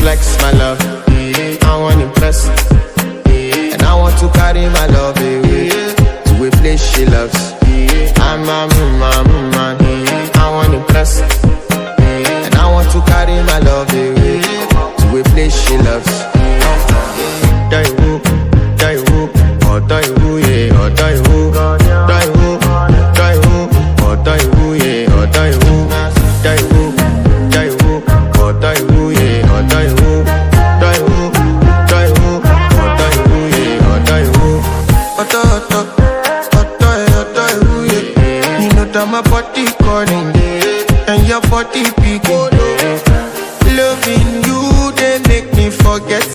flex my love, I want to impress, and I want to carry my love away to a place she loves. I'm a man, I want to impress, and I want to carry my love away to a place she loves. Daiwu, oh Daiwu, yeah, oh Daiwu, Daiwu, oh Daiwu, yeah, oh Daiwu, Daiwu, oh Daiwu, yeah, oh Daiwu, Daiwu, oh Daiwu, yeah, oh Daiwu. Daiwu, yeah. You know that my body calling, and your body picking. Loving you, they make me forget.